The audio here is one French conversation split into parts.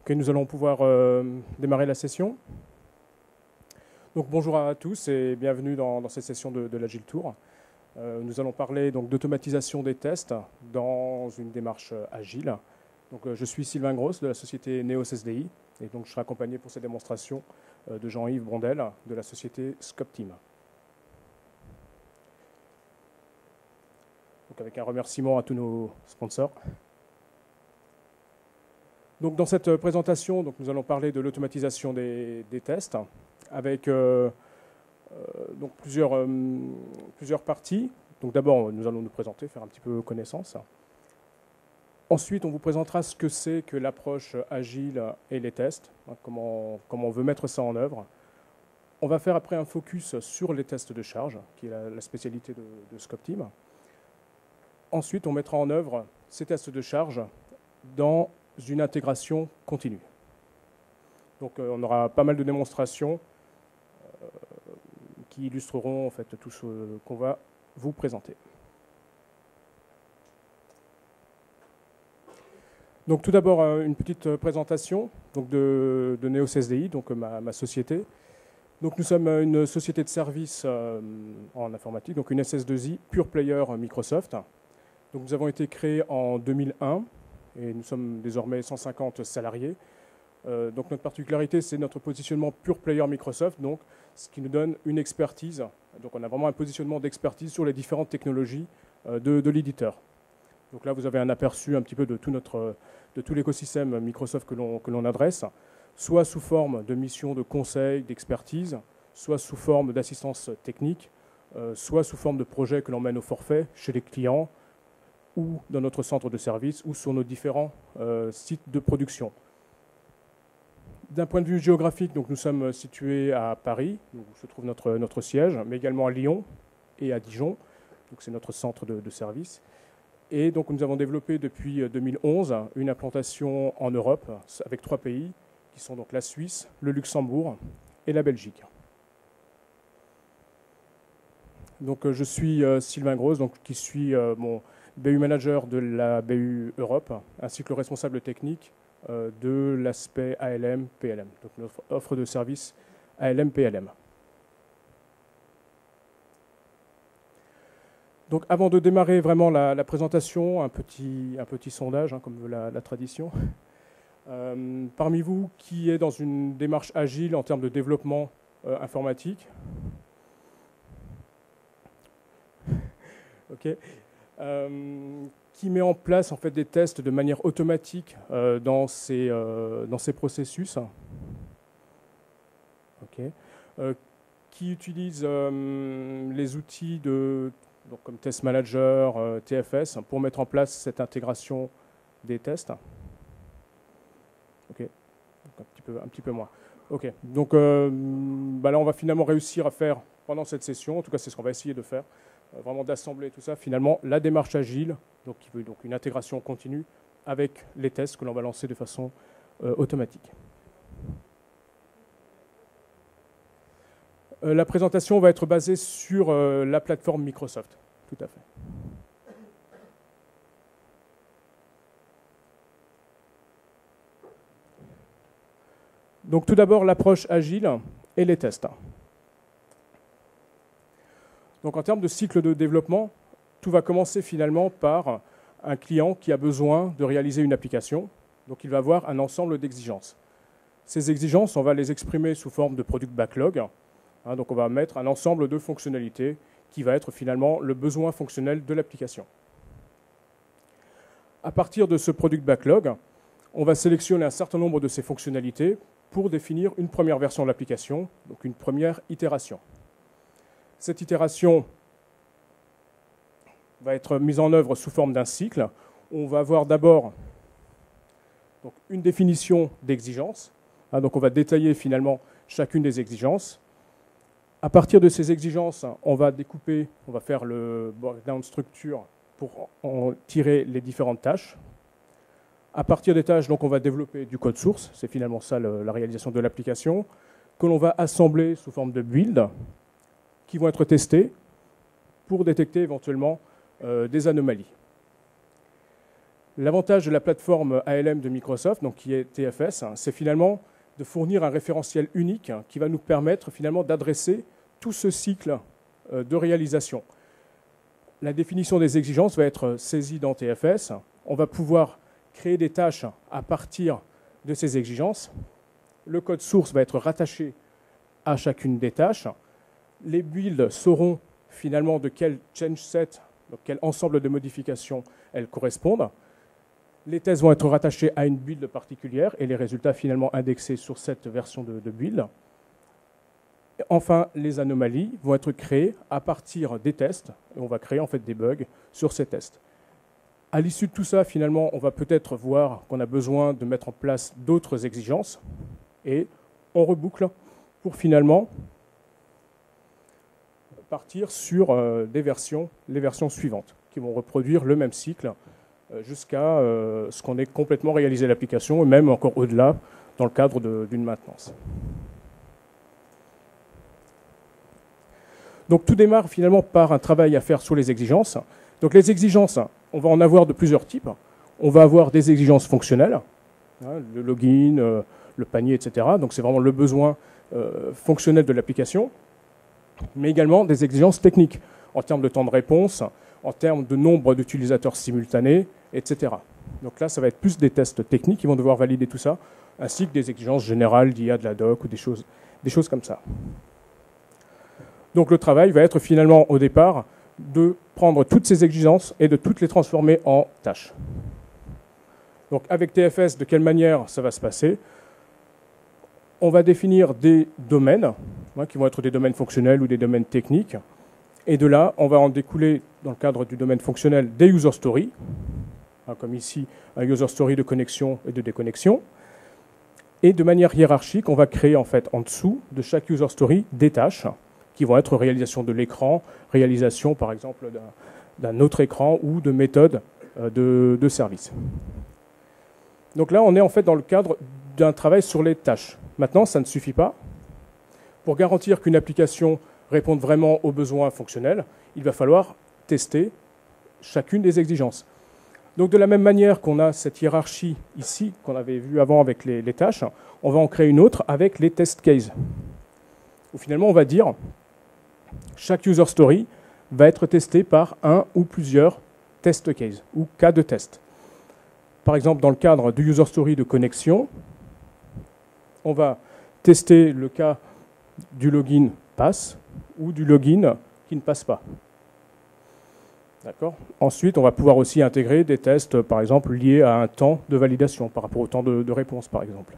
Ok, nous allons pouvoir démarrer la session. Donc, bonjour à tous et bienvenue dans cette session de l'Agile Tour. Nous allons parler d'automatisation des tests dans une démarche agile. Donc, je suis Sylvain Gross de la société Neos SDI et donc je serai accompagné pour cette démonstration de Jean-Yves Brondel de la société Scopteam. Donc, avec un remerciement à tous nos sponsors. Donc, dans cette présentation, nous allons parler de l'automatisation des tests avec donc plusieurs parties. Donc d'abord, nous allons nous présenter, faire un petit peu connaissance. Ensuite, on vous présentera ce que c'est que l'approche agile et les tests, comment on veut mettre ça en œuvre. On va faire après un focus sur les tests de charge, qui est la spécialité de Scopteam. Ensuite, on mettra en œuvre ces tests de charge dans une intégration continue. Donc on aura pas mal de démonstrations qui illustreront en fait tout ce qu'on va vous présenter. Donc tout d'abord une petite présentation donc de Neos SDI, donc ma société. Donc nous sommes une société de services en informatique, donc une SS2I pure player Microsoft. Donc nous avons été créés en 2001 et nous sommes désormais 150 salariés. Donc notre particularité, c'est notre positionnement pure player Microsoft, donc ce qui nous donne une expertise. Donc on a vraiment un positionnement d'expertise sur les différentes technologies de l'éditeur. Donc là, vous avez un aperçu un petit peu de tout l'écosystème Microsoft que l'on adresse, soit sous forme de missions de conseil, d'expertise, soit sous forme d'assistance technique, soit sous forme de projets que l'on mène au forfait chez les clients, ou dans notre centre de service, ou sur nos différents sites de production. D'un point de vue géographique, donc nous sommes situés à Paris, où se trouve notre siège, mais également à Lyon et à Dijon, donc c'est notre centre de service. Et donc nous avons développé depuis 2011 une implantation en Europe avec 3 pays, qui sont donc la Suisse, le Luxembourg et la Belgique. Donc je suis Sylvain Gross, donc, qui suis mon BU manager de la BU Europe, ainsi que le responsable technique de l'aspect ALM-PLM, donc notre offre de service ALM-PLM. Donc avant de démarrer vraiment la présentation, un petit sondage, comme veut la tradition. Parmi vous, qui est dans une démarche agile en termes de développement informatique? Ok. Qui met en place en fait des tests de manière automatique dans ces processus. Okay. Qui utilise les outils donc comme Test Manager, TFS, pour mettre en place cette intégration des tests. Ok. Donc un petit peu moins. Ok. Donc là, on va finalement réussir à faire pendant cette session, en tout cas c'est ce qu'on va essayer de faire, vraiment d'assembler tout ça, finalement, la démarche agile, donc qui veut donc une intégration continue avec les tests que l'on va lancer de façon automatique. La présentation va être basée sur la plateforme Microsoft, tout à fait. Donc tout d'abord, l'approche agile et les tests. Donc en termes de cycle de développement, tout va commencer finalement par un client qui a besoin de réaliser une application. Donc il va avoir un ensemble d'exigences. Ces exigences, on va les exprimer sous forme de product backlog. Donc on va mettre un ensemble de fonctionnalités qui va être finalement le besoin fonctionnel de l'application. À partir de ce product backlog, on va sélectionner un certain nombre de ces fonctionnalités pour définir une première version de l'application, donc une première itération. Cette itération va être mise en œuvre sous forme d'un cycle. On va avoir d'abord une définition d'exigence. Donc on va détailler finalement chacune des exigences. À partir de ces exigences, on va découper, on va faire le breakdown structure pour en tirer les différentes tâches. À partir des tâches, donc, on va développer du code source. C'est finalement ça la réalisation de l'application, que l'on va assembler sous forme de build, qui vont être testés pour détecter éventuellement des anomalies. L'avantage de la plateforme ALM de Microsoft, donc qui est TFS, c'est finalement de fournir un référentiel unique qui va nous permettre finalement d'adresser tout ce cycle de réalisation. La définition des exigences va être saisie dans TFS. On va pouvoir créer des tâches à partir de ces exigences. Le code source va être rattaché à chacune des tâches. Les builds sauront finalement de quel change set, donc quel ensemble de modifications elles correspondent. Les tests vont être rattachés à une build particulière et les résultats finalement indexés sur cette version de build. Enfin, les anomalies vont être créées à partir des tests et on va créer en fait des bugs sur ces tests. À l'issue de tout ça, finalement, on va peut-être voir qu'on a besoin de mettre en place d'autres exigences et on reboucle pour finalement partir sur les versions suivantes qui vont reproduire le même cycle jusqu'à ce qu'on ait complètement réalisé l'application, et même encore au-delà, dans le cadre d'une maintenance. Donc tout démarre finalement par un travail à faire sur les exigences. Donc les exigences, on va en avoir de plusieurs types. On va avoir des exigences fonctionnelles, le login, le panier, etc. Donc c'est vraiment le besoin fonctionnel de l'application, mais également des exigences techniques, en termes de temps de réponse, en termes de nombre d'utilisateurs simultanés, etc. Donc là, ça va être plus des tests techniques qui vont devoir valider tout ça, ainsi que des exigences générales d'IA, de la doc ou des choses comme ça. Donc le travail va être finalement au départ de prendre toutes ces exigences et de toutes les transformer en tâches. Donc avec TFS, de quelle manière ça va se passer? On va définir des domaines, qui vont être des domaines fonctionnels ou des domaines techniques. Et de là, on va en découler, dans le cadre du domaine fonctionnel, des user stories, comme ici, un user story de connexion et de déconnexion. Et de manière hiérarchique, on va créer en fait en dessous de chaque user story des tâches qui vont être réalisation de l'écran, réalisation par exemple d'un autre écran ou de méthodes de service. Donc là, on est en fait dans le cadre d'un travail sur les tâches. Maintenant, ça ne suffit pas. Pour garantir qu'une application réponde vraiment aux besoins fonctionnels, il va falloir tester chacune des exigences. Donc de la même manière qu'on a cette hiérarchie ici, qu'on avait vu avant avec les tâches, on va en créer une autre avec les test cases. Où finalement, on va dire chaque user story va être testé par un ou plusieurs test cases, ou cas de test. Par exemple, dans le cadre du user story de connexion, on va tester le cas du login passe ou du login qui ne passe pas. D'accord. Ensuite, on va pouvoir aussi intégrer des tests, par exemple, liés à un temps de validation, par rapport au temps de réponse, par exemple.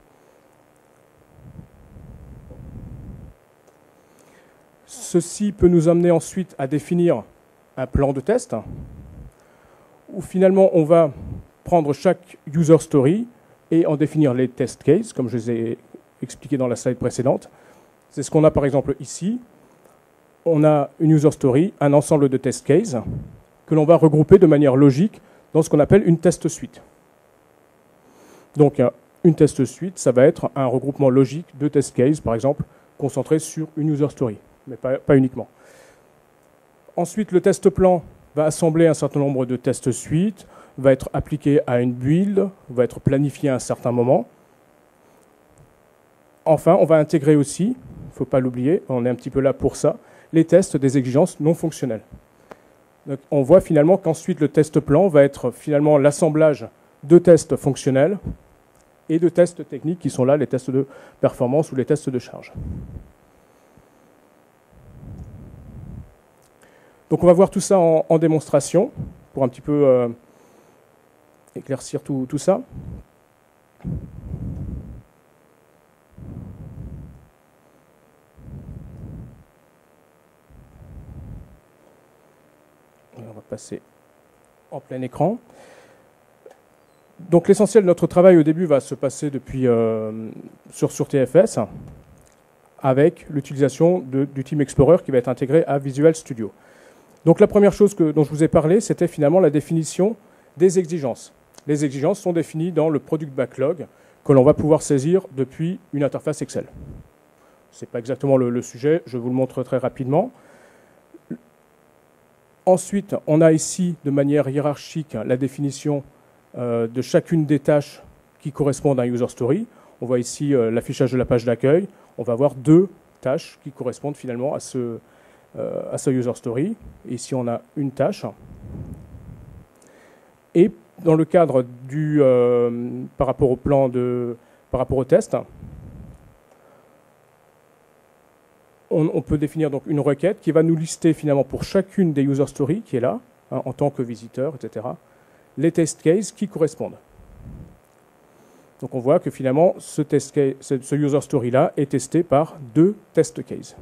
Ceci peut nous amener ensuite à définir un plan de test, où finalement, on va prendre chaque user story et en définir les test cases, comme je les ai expliqué dans la slide précédente. C'est ce qu'on a par exemple ici. On a une user story, un ensemble de test cases que l'on va regrouper de manière logique dans ce qu'on appelle une test suite. Donc une test suite, ça va être un regroupement logique de test cases, par exemple, concentré sur une user story, mais pas uniquement. Ensuite, le test plan va assembler un certain nombre de tests suites, va être appliqué à une build, va être planifié à un certain moment. Enfin, on va intégrer aussi, il ne faut pas l'oublier, on est un petit peu là pour ça, les tests des exigences non fonctionnelles. Donc, on voit finalement qu'ensuite le test plan va être finalement l'assemblage de tests fonctionnels et de tests techniques qui sont là, les tests de performance ou les tests de charge. Donc on va voir tout ça en démonstration pour un petit peu éclaircir tout ça. On va passer en plein écran. Donc l'essentiel de notre travail au début va se passer depuis sur TFS avec l'utilisation du Team Explorer qui va être intégré à Visual Studio. Donc la première chose dont je vous ai parlé, c'était finalement la définition des exigences. Les exigences sont définies dans le Product Backlog que l'on va pouvoir saisir depuis une interface Excel. Ce n'est pas exactement le sujet, je vous le montre très rapidement. Ensuite, on a ici, de manière hiérarchique, la définition de chacune des tâches qui correspondent à un user story. On voit ici l'affichage de la page d'accueil. On va avoir 2 tâches qui correspondent finalement à ce user story. Et ici, on a une tâche. Et dans le cadre par rapport au plan par rapport au test, on peut définir donc une requête qui va nous lister finalement pour chacune des user stories qui est là, hein, en tant que visiteur, etc., les test cases qui correspondent. Donc on voit que finalement ce user story-là est testé par 2 test cases.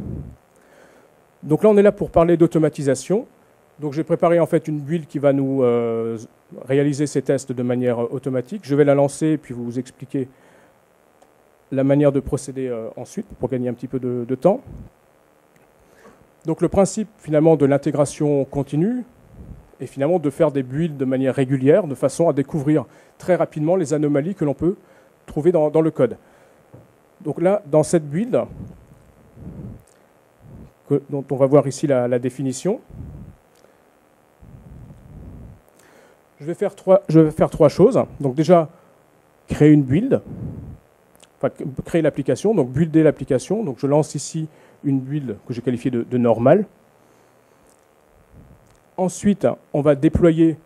Donc là on est là pour parler d'automatisation. Donc j'ai préparé en fait une build qui va nous réaliser ces tests de manière automatique. Je vais la lancer et puis vous expliquer la manière de procéder ensuite pour gagner un petit peu de temps. Donc le principe finalement de l'intégration continue est finalement de faire des builds de manière régulière de façon à découvrir très rapidement les anomalies que l'on peut trouver dans le code. Donc là, dans cette build, dont on va voir ici la définition, je vais faire 3 choses. Donc déjà, créer une build, enfin, créer l'application, donc builder l'application. Donc je lance ici une build que j'ai qualifiée de normale. Ensuite, on va déployer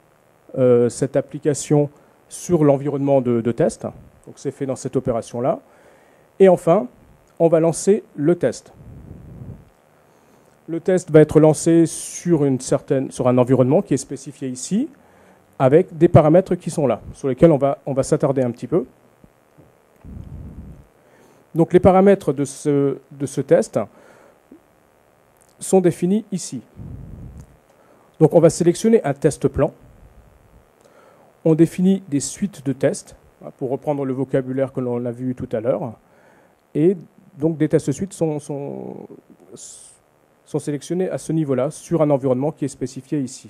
cette application sur l'environnement de test. Donc c'est fait dans cette opération-là. Et enfin, on va lancer le test. Le test va être lancé sur un environnement qui est spécifié ici, avec des paramètres qui sont là, sur lesquels on va s'attarder un petit peu. Donc les paramètres de ce test sont définis ici. Donc on va sélectionner un test plan. On définit des suites de tests, pour reprendre le vocabulaire que l'on a vu tout à l'heure. Et donc des tests suites sont sélectionnés à ce niveau-là, sur un environnement qui est spécifié ici.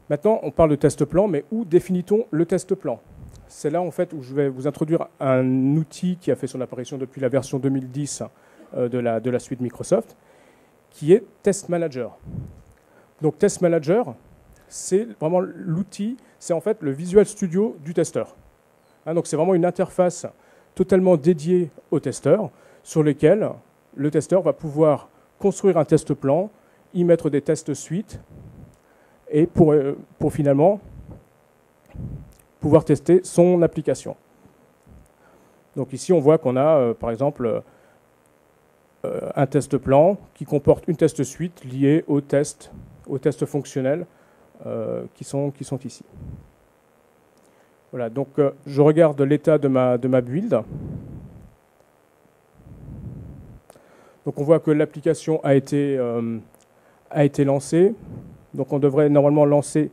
Maintenant, on parle de test plan, mais où définit-on le test plan? C'est là en fait où je vais vous introduire un outil qui a fait son apparition depuis la version 2010 de la suite Microsoft, qui est Test Manager. Donc Test Manager, c'est vraiment l'outil, c'est en fait le Visual Studio du testeur. Hein, donc c'est vraiment une interface totalement dédiée au testeur, sur lequel le testeur va pouvoir construire un test plan, y mettre des tests suites, et pour finalement pouvoir tester son application. Donc ici, on voit qu'on a, par exemple, un test plan qui comporte une test suite liée aux tests fonctionnels qui sont ici. Voilà, donc je regarde l'état de ma build. Donc on voit que l'application a été lancée. Donc on devrait normalement lancer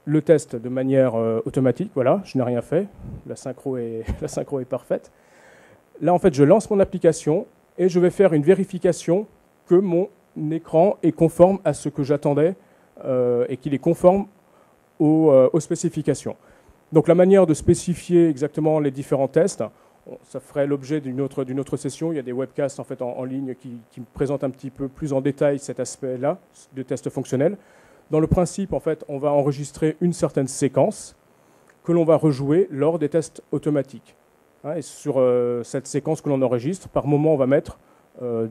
le test de manière automatique. Voilà, je n'ai rien fait. La synchro est parfaite. Là, en fait, je lance mon application et je vais faire une vérification que mon écran est conforme à ce que j'attendais et qu'il est conforme aux spécifications. Donc la manière de spécifier exactement les différents tests, ça ferait l'objet d'une autre session. Il y a des webcasts en fait en ligne qui présentent un petit peu plus en détail cet aspect-là de test fonctionnel. Dans le principe, en fait, on va enregistrer une certaine séquence que l'on va rejouer lors des tests automatiques. Hein, et sur cette séquence que l'on enregistre, par moment, on va mettre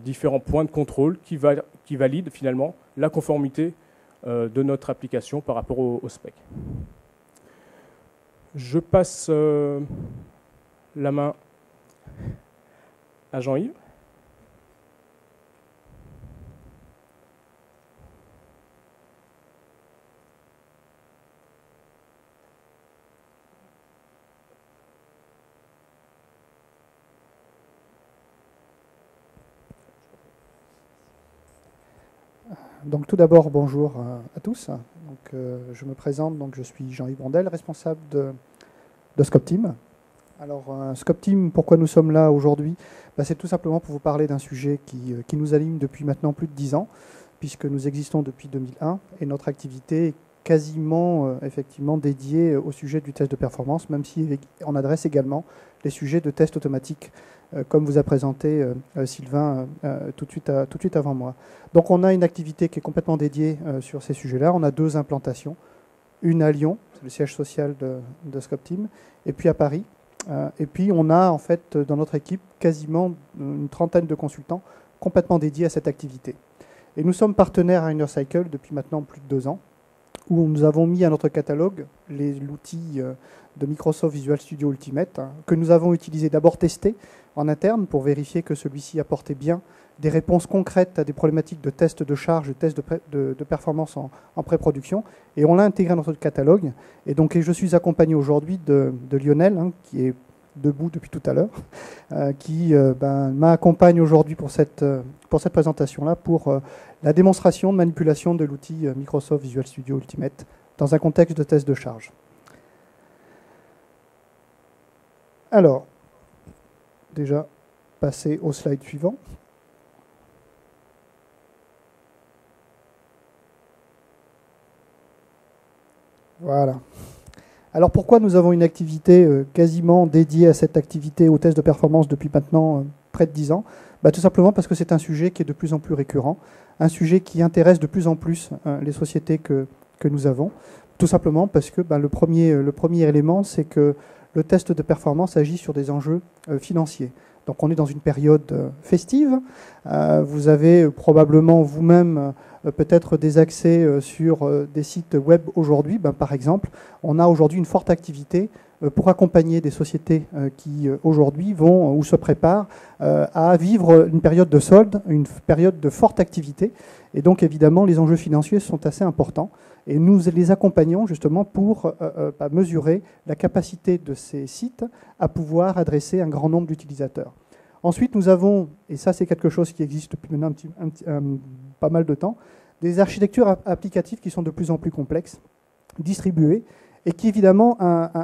différents points de contrôle qui valident finalement la conformité de notre application par rapport au spec. Je passe la main à Jean-Yves. Donc tout d'abord, bonjour à tous. Donc, je me présente, donc, je suis Jean-Yves Brondel, responsable de Scope Team. Alors Scope Team, pourquoi nous sommes là aujourd'hui? C'est tout simplement pour vous parler d'un sujet qui nous anime depuis maintenant plus de 10 ans, puisque nous existons depuis 2001 et notre activité est quasiment effectivement dédiée au sujet du test de performance, même si on adresse également les sujets de test automatique, comme vous a présenté Sylvain tout de suite avant moi. Donc on a une activité qui est complètement dédiée sur ces sujets-là. On a 2 implantations, une à Lyon, c'est le siège social de Scopteam, et puis à Paris. Et puis on a en fait dans notre équipe quasiment une trentaine de consultants complètement dédiés à cette activité. Et nous sommes partenaires à InnerCycle depuis maintenant plus de 2 ans, où nous avons mis à notre catalogue l'outil de Microsoft Visual Studio Ultimate, que nous avons utilisé d'abord testé en interne pour vérifier que celui-ci apportait bien des réponses concrètes à des problématiques de tests de charge, de tests de performance en pré-production, et on l'a intégré dans notre catalogue. Et donc je suis accompagné aujourd'hui de Lionel, qui est debout depuis tout à l'heure, qui m'accompagne aujourd'hui pour cette présentation-là, pour la démonstration de manipulation de l'outil Microsoft Visual Studio Ultimate dans un contexte de test de charge. Alors, déjà, passer au slide suivant. Voilà. Alors pourquoi nous avons une activité quasiment dédiée à cette activité au test de performance depuis maintenant près de 10 ans? Tout simplement parce que c'est un sujet qui est de plus en plus récurrent, un sujet qui intéresse de plus en plus les sociétés que nous avons. Tout simplement parce que le premier élément, c'est que le test de performance agit sur des enjeux financiers. Donc on est dans une période festive. Vous avez probablement vous-même peut-être des accès sur des sites web aujourd'hui. Par exemple, on a aujourd'hui une forte activité pour accompagner des sociétés qui aujourd'hui vont ou se préparent à vivre une période de solde, une période de forte activité. Et donc évidemment, les enjeux financiers sont assez importants. Et nous les accompagnons justement pour mesurer la capacité de ces sites à pouvoir adresser un grand nombre d'utilisateurs. Ensuite, nous avons, et ça c'est quelque chose qui existe depuis maintenant pas mal de temps, des architectures applicatives qui sont de plus en plus complexes, distribuées, et qui évidemment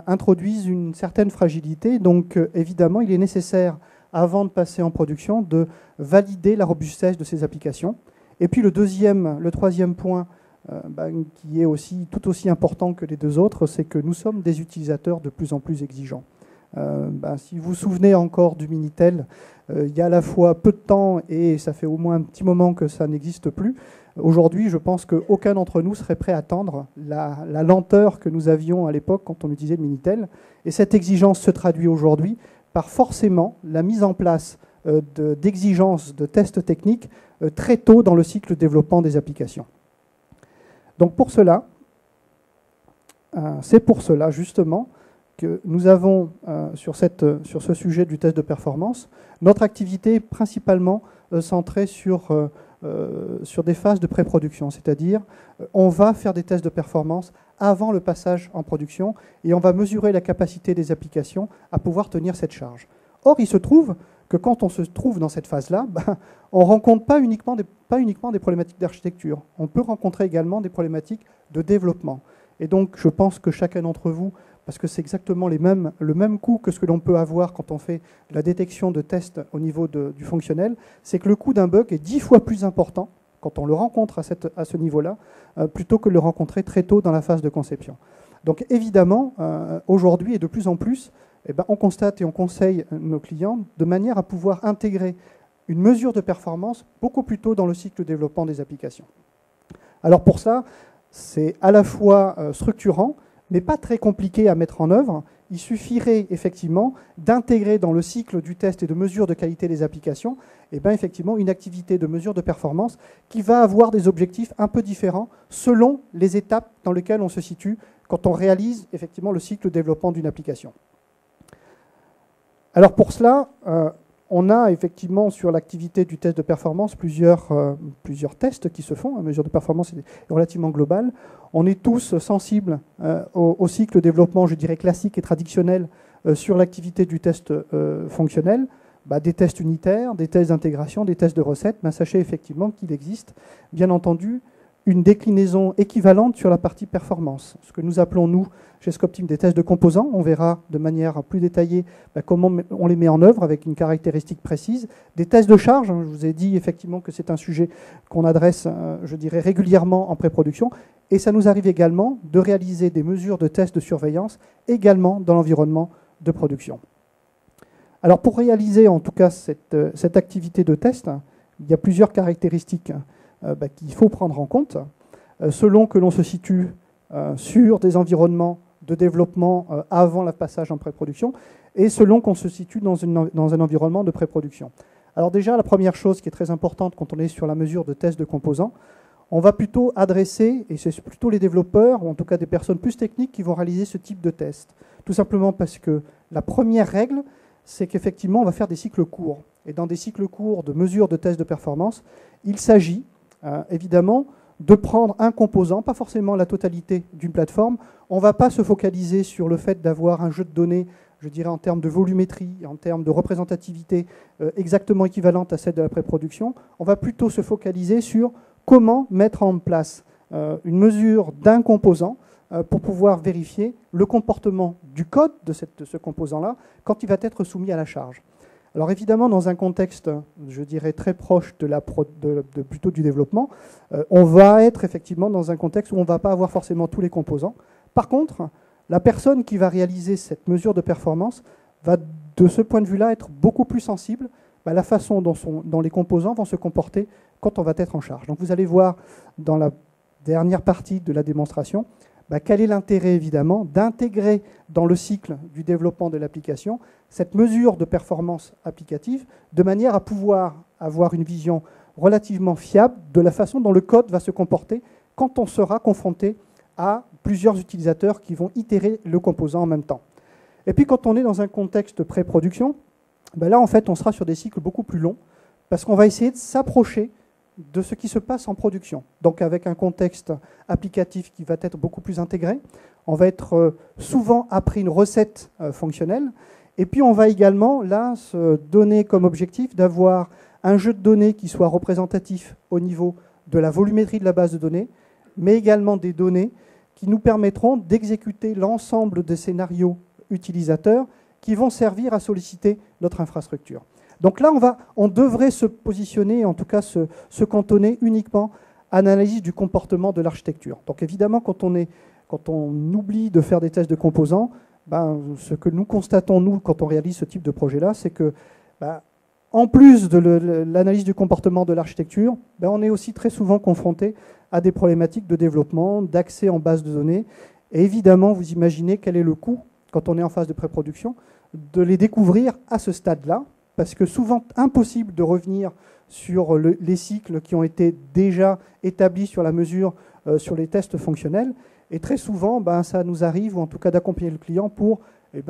introduisent une certaine fragilité. Donc évidemment, il est nécessaire, avant de passer en production, de valider la robustesse de ces applications. Et puis le troisième point, qui est aussi tout aussi important que les deux autres, c'est que nous sommes des utilisateurs de plus en plus exigeants. Si vous vous souvenez encore du Minitel, il y a à la fois peu de temps et ça fait au moins un petit moment que ça n'existe plus. Aujourd'hui, je pense qu'aucun d'entre nous serait prêt à attendre la lenteur que nous avions à l'époque quand on utilisait le Minitel. Et cette exigence se traduit aujourd'hui par forcément la mise en place d'exigences de tests techniques très tôt dans le cycle de développement des applications. Donc pour cela, c'est pour cela justement que nous avons sur ce sujet du test de performance, notre activité est principalement centrée sur des phases de pré-production, c'est-à-dire on va faire des tests de performance avant le passage en production et on va mesurer la capacité des applications à pouvoir tenir cette charge. Or, il se trouve que quand on se trouve dans cette phase-là, on ne rencontre pas uniquement des problématiques d'architecture, on peut rencontrer également des problématiques de développement. Et donc, je pense que chacun d'entre vous, parce que c'est exactement le même coût que ce que l'on peut avoir quand on fait la détection de tests au niveau du fonctionnel, c'est que le coût d'un bug est 10 fois plus important quand on le rencontre à ce niveau-là, plutôt que de le rencontrer très tôt dans la phase de conception. Donc évidemment, aujourd'hui et de plus en plus, on constate et on conseille nos clients de manière à pouvoir intégrer une mesure de performance beaucoup plus tôt dans le cycle de développement des applications. Alors pour ça, c'est à la fois structurant, mais pas très compliqué à mettre en œuvre. Il suffirait effectivement d'intégrer dans le cycle du test et de mesure de qualité des applications effectivement une activité de mesure de performance qui va avoir des objectifs un peu différents selon les étapes dans lesquelles on se situe quand on réalise effectivement le cycle de développement d'une application. Alors pour cela, on a effectivement sur l'activité du test de performance plusieurs tests qui se font. La mesure de performance est relativement globale. On est tous sensibles au cycle de développement, je dirais, classique et traditionnel sur l'activité du test fonctionnel. Des tests unitaires, des tests d'intégration, des tests de recettes. Sachez effectivement qu'il existe, bien entendu, une déclinaison équivalente sur la partie performance. Ce que nous appelons, nous, chez Scopteam, des tests de composants. On verra de manière plus détaillée comment on les met en œuvre avec une caractéristique précise. Des tests de charge, je vous ai dit effectivement que c'est un sujet qu'on adresse, je dirais, régulièrement en pré-production. Et ça nous arrive également de réaliser des mesures de tests de surveillance également dans l'environnement de production. Alors pour réaliser en tout cas cette activité de test, il y a plusieurs caractéristiques qu'il faut prendre en compte, selon que l'on se situe sur des environnements de développement avant le passage en pré-production et selon qu'on se situe dans un environnement de pré-production. Alors déjà, la première chose qui est très importante quand on est sur la mesure de test de composants, on va plutôt adresser, et c'est plutôt les développeurs, ou en tout cas des personnes plus techniques qui vont réaliser ce type de test. Tout simplement parce que la première règle, c'est qu'effectivement, on va faire des cycles courts. Et dans des cycles courts de mesure de test de performance, il s'agit évidemment de prendre un composant, pas forcément la totalité d'une plateforme. On ne va pas se focaliser sur le fait d'avoir un jeu de données, je dirais en termes de volumétrie, en termes de représentativité exactement équivalente à celle de la pré-production. On va plutôt se focaliser sur comment mettre en place une mesure d'un composant pour pouvoir vérifier le comportement du code de ce composant-là quand il va être soumis à la charge. Alors évidemment, dans un contexte, je dirais, très proche plutôt du développement, on va être effectivement dans un contexte où on ne va pas avoir forcément tous les composants. Par contre, la personne qui va réaliser cette mesure de performance va, de ce point de vue-là, être beaucoup plus sensible à la façon dont les composants vont se comporter quand on va être en charge. Donc vous allez voir dans la dernière partie de la démonstration quel est l'intérêt, évidemment, d'intégrer dans le cycle du développement de l'application cette mesure de performance applicative de manière à pouvoir avoir une vision relativement fiable de la façon dont le code va se comporter quand on sera confronté à plusieurs utilisateurs qui vont itérer le composant en même temps. Et puis quand on est dans un contexte pré-production, là, en fait, on sera sur des cycles beaucoup plus longs parce qu'on va essayer de s'approcher de ce qui se passe en production. Donc avec un contexte applicatif qui va être beaucoup plus intégré, on va être souvent après une recette fonctionnelle, et puis on va également là se donner comme objectif d'avoir un jeu de données qui soit représentatif au niveau de la volumétrie de la base de données, mais également des données qui nous permettront d'exécuter l'ensemble des scénarios utilisateurs qui vont servir à solliciter notre infrastructure. Donc là, on devrait se positionner, en tout cas se cantonner uniquement à l'analyse du comportement de l'architecture. Donc évidemment, quand on oublie de faire des tests de composants, ce que nous constatons, nous, quand on réalise ce type de projet-là, c'est que, en plus de l'analyse du comportement de l'architecture, on est aussi très souvent confronté à des problématiques de développement, d'accès en base de données. Et évidemment, vous imaginez quel est le coût, quand on est en phase de pré-production, de les découvrir à ce stade-là, parce que souvent impossible de revenir sur les cycles qui ont été déjà établis sur la mesure, sur les tests fonctionnels. Et très souvent, ça nous arrive, ou en tout cas d'accompagner le client pour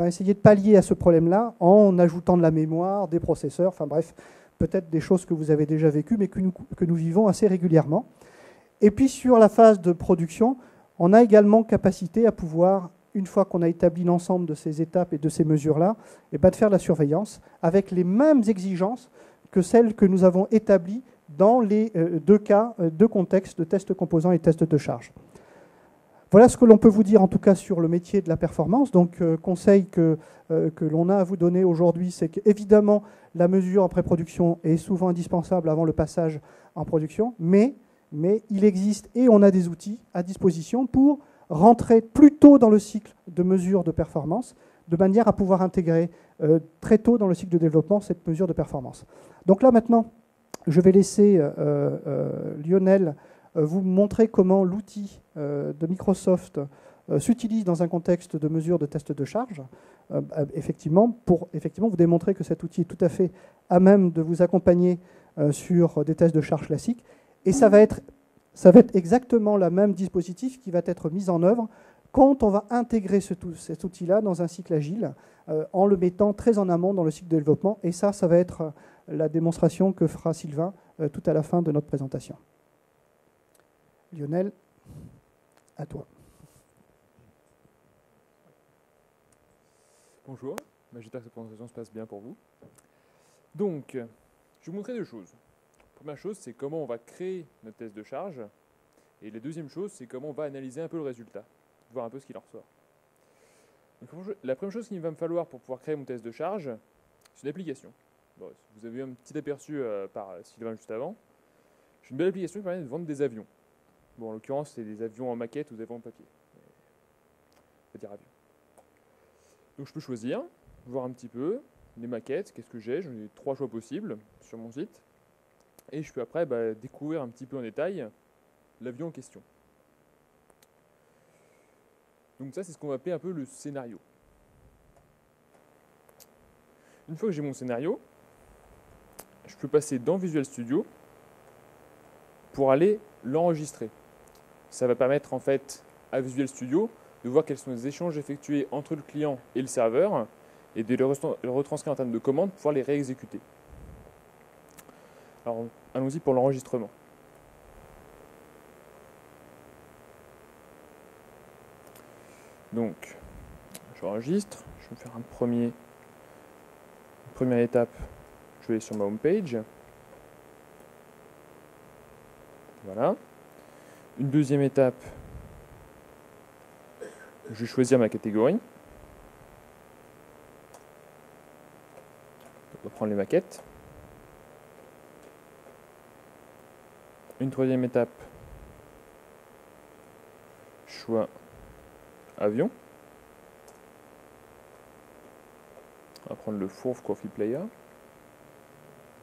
essayer de pallier à ce problème-là en ajoutant de la mémoire, des processeurs, enfin bref, peut-être des choses que vous avez déjà vécues, mais que nous vivons assez régulièrement. Et puis sur la phase de production, on a également capacité à pouvoir, une fois qu'on a établi l'ensemble de ces étapes et de ces mesures-là, de faire la surveillance avec les mêmes exigences que celles que nous avons établies dans les deux contextes de tests composants et tests de charge. Voilà ce que l'on peut vous dire en tout cas sur le métier de la performance. Donc conseil que l'on a à vous donner aujourd'hui, c'est qu'évidemment la mesure en pré-production est souvent indispensable avant le passage en production, mais il existe et on a des outils à disposition pour rentrer plus tôt dans le cycle de mesure de performance, de manière à pouvoir intégrer très tôt dans le cycle de développement cette mesure de performance. Donc là maintenant, je vais laisser Lionel vous montrer comment l'outil de Microsoft s'utilise dans un contexte de mesure de test de charge, pour vous démontrer que cet outil est tout à fait à même de vous accompagner sur des tests de charge classiques. Et ça va être exactement le même dispositif qui va être mis en œuvre quand on va intégrer cet outil-là dans un cycle agile, en le mettant très en amont dans le cycle de développement. Et ça va être la démonstration que fera Sylvain tout à la fin de notre présentation. Lionel, à toi. Bonjour, j'espère que cette présentation se passe bien pour vous. Donc, je vais vous montrer deux choses. La première chose, c'est comment on va créer notre test de charge. Et la deuxième chose, c'est comment on va analyser un peu le résultat, voir un peu ce qu'il en ressort. Donc, la première chose qu'il va me falloir pour pouvoir créer mon test de charge, c'est une application. Bon, vous avez eu un petit aperçu par Sylvain juste avant. J'ai une belle application qui permet de vendre des avions. Bon, en l'occurrence, c'est des avions en maquette ou des avions en papier. On va dire avion. Donc je peux choisir, voir un petit peu les maquettes, qu'est-ce que j'ai. J'en ai 3 choix possibles sur mon site. Et je peux après découvrir un petit peu en détail l'avion en question. Donc ça, c'est ce qu'on va appeler un peu le scénario. Une fois que j'ai mon scénario, je peux passer dans Visual Studio pour aller l'enregistrer. Ça va permettre en fait à Visual Studio de voir quels sont les échanges effectués entre le client et le serveur et de le retranscrire en termes de commandes pour pouvoir les réexécuter. Alors allons-y pour l'enregistrement. Donc j'enregistre, je vais faire une première étape, je vais aller sur ma home page. Voilà. Une deuxième étape, je vais choisir ma catégorie. On va prendre les maquettes. Une troisième étape, choix avion. On va prendre le Fourth Coffee Player.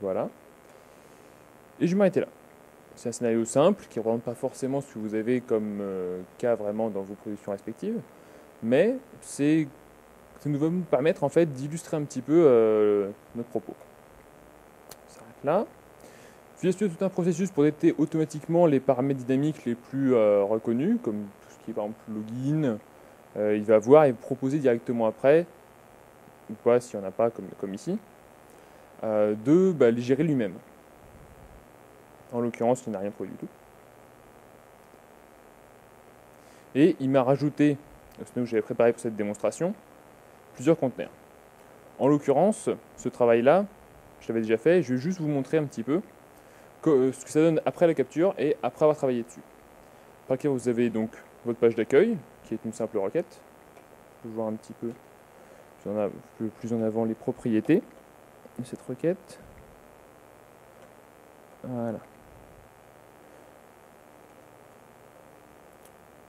Voilà. Et je vais m'arrêter là. C'est un scénario simple qui ne représente pas forcément ce que vous avez comme cas vraiment dans vos productions respectives, mais ça nous va nous permettre en fait d'illustrer un petit peu notre propos. On s'arrête là. Visual Studio, tout un processus pour détecter automatiquement les paramètres dynamiques les plus reconnus, comme tout ce qui est par exemple login. Il va voir et proposer directement après, ou pas s'il n'y en a pas comme ici, de les gérer lui-même. En l'occurrence, il n'a rien trouvé du tout. Et il m'a rajouté, au scénario que j'avais préparé pour cette démonstration, plusieurs conteneurs. En l'occurrence, ce travail-là, je l'avais déjà fait, je vais juste vous montrer un petit peu ce que ça donne après la capture et après avoir travaillé dessus. Par lequel vous avez donc votre page d'accueil, qui est une simple requête. Je vais voir un petit peu plus en avant les propriétés de cette requête. Voilà.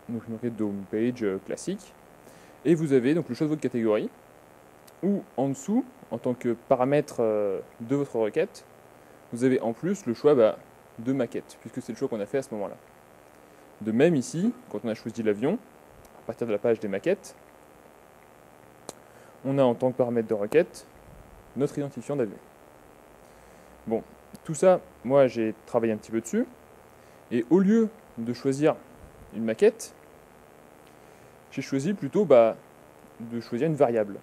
Donc une requête de home page classique. Et vous avez donc le choix de votre catégorie, ou en dessous, en tant que paramètre de votre requête, vous avez en plus le choix de maquette, puisque c'est le choix qu'on a fait à ce moment-là. De même ici, quand on a choisi l'avion, à partir de la page des maquettes, on a en tant que paramètre de requête notre identifiant d'avion. Bon, tout ça, moi j'ai travaillé un petit peu dessus, et au lieu de choisir une maquette, j'ai choisi plutôt de choisir une variable.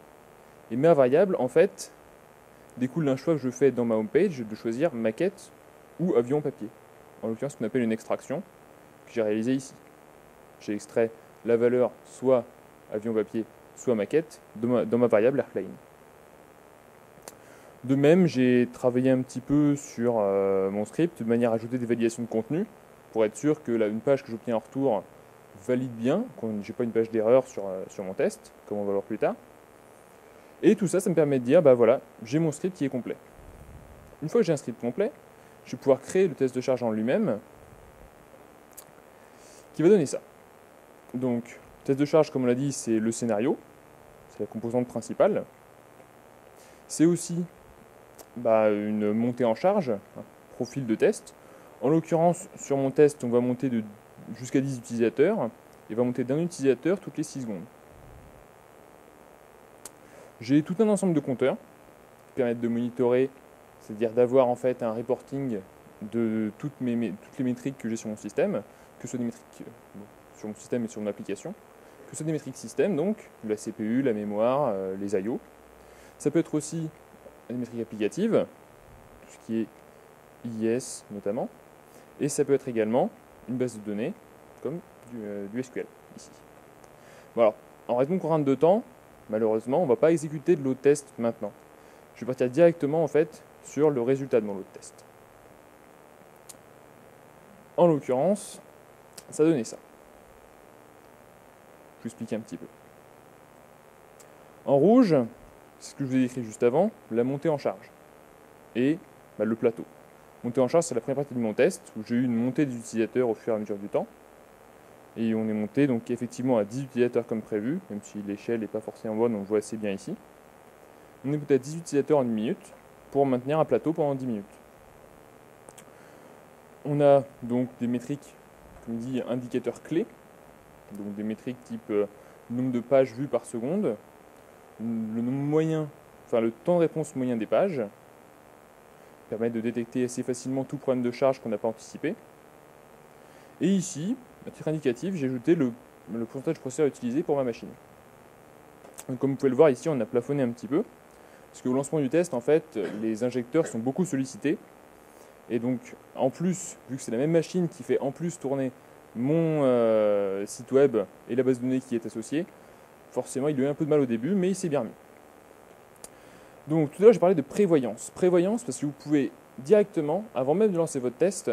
Et ma variable, en fait, découle d'un choix que je fais dans ma homepage de choisir maquette ou avion papier. En l'occurrence, ce qu'on appelle une extraction que j'ai réalisée ici. J'ai extrait la valeur soit avion papier, soit maquette dans ma variable airplane. De même, j'ai travaillé un petit peu sur mon script de manière à ajouter des validations de contenu pour être sûr que une page que j'obtiens en retour valide bien, que je n'ai pas une page d'erreur sur mon test, comme on va voir plus tard. Et tout ça, ça me permet de dire, voilà, j'ai mon script qui est complet. Une fois que j'ai un script complet, je vais pouvoir créer le test de charge en lui-même, qui va donner ça. Donc, test de charge, comme on l'a dit, c'est le scénario, c'est la composante principale. C'est aussi une montée en charge, un profil de test. En l'occurrence, sur mon test, on va monter jusqu'à 10 utilisateurs, et va monter d'un utilisateur toutes les 6 secondes. J'ai tout un ensemble de compteurs qui permettent de monitorer, c'est-à-dire d'avoir en fait un reporting de toutes les métriques que j'ai sur mon système, que ce soit des métriques sur mon système et sur mon application, que ce soit des métriques système, donc la CPU, la mémoire, les I/O. Ça peut être aussi des métriques applicatives, tout ce qui est IIS notamment, et ça peut être également une base de données comme du SQL ici. Voilà. En raison de contrainte de temps, malheureusement, on ne va pas exécuter de load test maintenant. Je vais partir directement en fait sur le résultat de mon load test. En l'occurrence, ça donnait ça. Je vais expliquer un petit peu. En rouge, c'est ce que je vous ai décrit juste avant, la montée en charge et le plateau. Montée en charge, c'est la première partie de mon test où j'ai eu une montée des utilisateurs au fur et à mesure du temps. Et on est monté donc effectivement à 10 utilisateurs comme prévu, même si l'échelle n'est pas forcément bonne, on le voit assez bien ici. On est monté à 10 utilisateurs en 1 minute pour maintenir un plateau pendant 10 minutes. On a donc des métriques, comme dit, indicateurs clés, donc des métriques type le nombre de pages vues par seconde, le nombre moyen, enfin le temps de réponse moyen des pages, permet de détecter assez facilement tout problème de charge qu'on n'a pas anticipé. Et ici, à titre indicatif, j'ai ajouté le pourcentage de processeur utilisé pour ma machine. Donc, comme vous pouvez le voir ici, on a plafonné un petit peu, parce qu'au lancement du test, en fait, les injecteurs sont beaucoup sollicités. Et donc, en plus, vu que c'est la même machine qui fait en plus tourner mon site web et la base de données qui est associée, forcément, il a eu un peu de mal au début, mais il s'est bien remis. Donc, tout à l'heure, j'ai parlé de prévoyance. Prévoyance, parce que vous pouvez directement, avant même de lancer votre test,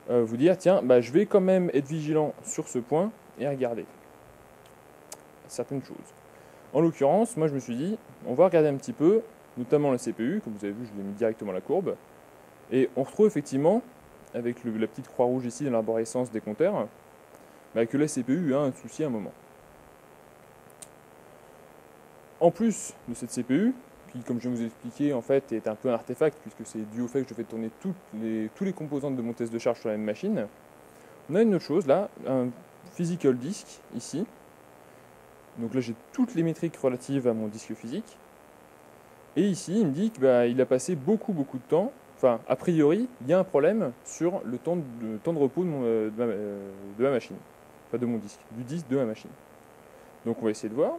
vous dire, tiens, je vais quand même être vigilant sur ce point et regarder certaines choses. En l'occurrence, moi, je me suis dit, on va regarder un petit peu, notamment la CPU, comme vous avez vu, je vous ai mis directement la courbe, et on retrouve effectivement, avec la petite croix rouge ici dans l'arborescence des compteurs, que la CPU a un souci à un moment. En plus de cette CPU, qui, comme je vais vous expliquer, en fait, est un peu un artefact, puisque c'est dû au fait que je fais tourner tous les composantes de mon test de charge sur la même machine, on a une autre chose là, un physical disk ici. Donc là, j'ai toutes les métriques relatives à mon disque physique. Et ici, il me dit qu'il a passé beaucoup de temps. Enfin, a priori, il y a un problème sur le temps de repos de ma machine. Enfin, de mon disque, du disque de ma machine. Donc on va essayer de voir.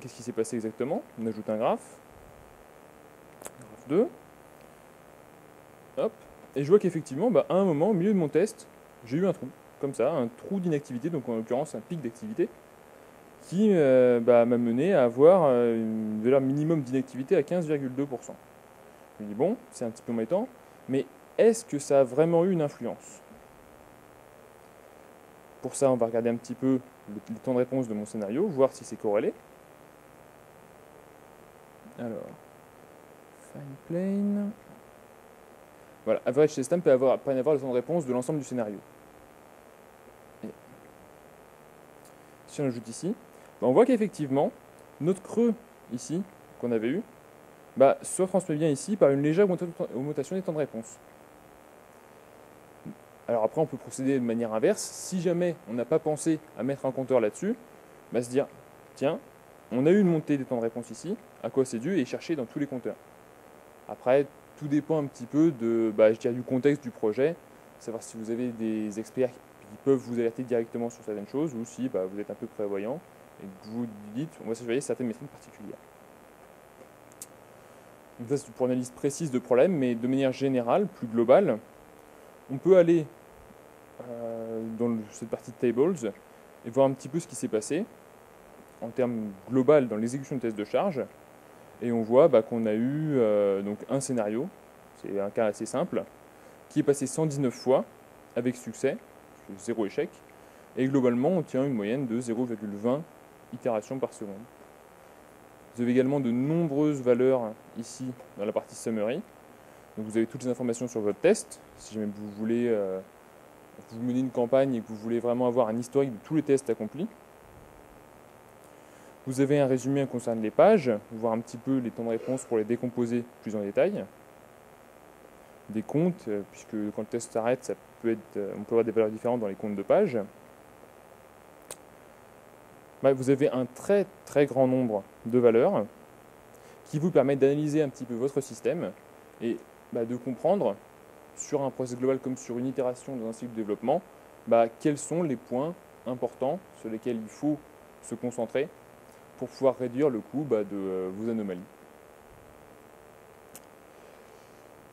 Qu'est-ce qui s'est passé exactement? On ajoute un graphe. Graphe 2. Hop. Et je vois qu'effectivement, à un moment, au milieu de mon test, j'ai eu un trou. Comme ça, un trou d'inactivité, donc en l'occurrence un pic d'activité, qui m'a mené à avoir une valeur minimum d'inactivité à 15,2%. Je me dis, bon, c'est un petit peu embêtant, mais est-ce que ça a vraiment eu une influence? Pour ça, on va regarder un petit peu le temps de réponse de mon scénario, voir si c'est corrélé. Alors, fine plane. Voilà, average system peut avoir le temps de réponse de l'ensemble du scénario. Et si on ajoute ici, on voit qu'effectivement, notre creux ici, qu'on avait eu, se transmet bien ici par une légère augmentation des temps de réponse. Alors après, on peut procéder de manière inverse. Si jamais on n'a pas pensé à mettre un compteur là-dessus, se dire, tiens, on a eu une montée des temps de réponse ici, à quoi c'est dû, et chercher dans tous les compteurs. Après, tout dépend un petit peu de, du contexte du projet, savoir si vous avez des experts qui peuvent vous alerter directement sur certaines choses, ou si vous êtes un peu prévoyant, et que vous dites, on va surveiller certaines métriques particulières. Donc ça, c'est pour une analyse précise de problème, mais de manière générale, plus globale, on peut aller dans cette partie de tables et voir un petit peu ce qui s'est passé en termes global dans l'exécution de test de charge. Et on voit qu'on a eu donc un scénario, c'est un cas assez simple, qui est passé 119 fois avec succès, 0 échec, et globalement on tient une moyenne de 0,20 itérations par seconde. Vous avez également de nombreuses valeurs ici dans la partie summary. Donc vous avez toutes les informations sur votre test. Si jamais vous voulez vous mener une campagne et que vous voulez vraiment avoir un historique de tous les tests accomplis. Vous avez un résumé concernant les pages, voir un petit peu les temps de réponse pour les décomposer plus en détail. Des comptes, puisque quand le test s'arrête, on peut avoir des valeurs différentes dans les comptes de pages. Vous avez un très très grand nombre de valeurs qui vous permettent d'analyser un petit peu votre système et de comprendre sur un process global comme sur une itération dans un cycle de développement, quels sont les points importants sur lesquels il faut se concentrer pour pouvoir réduire le coût de vos anomalies.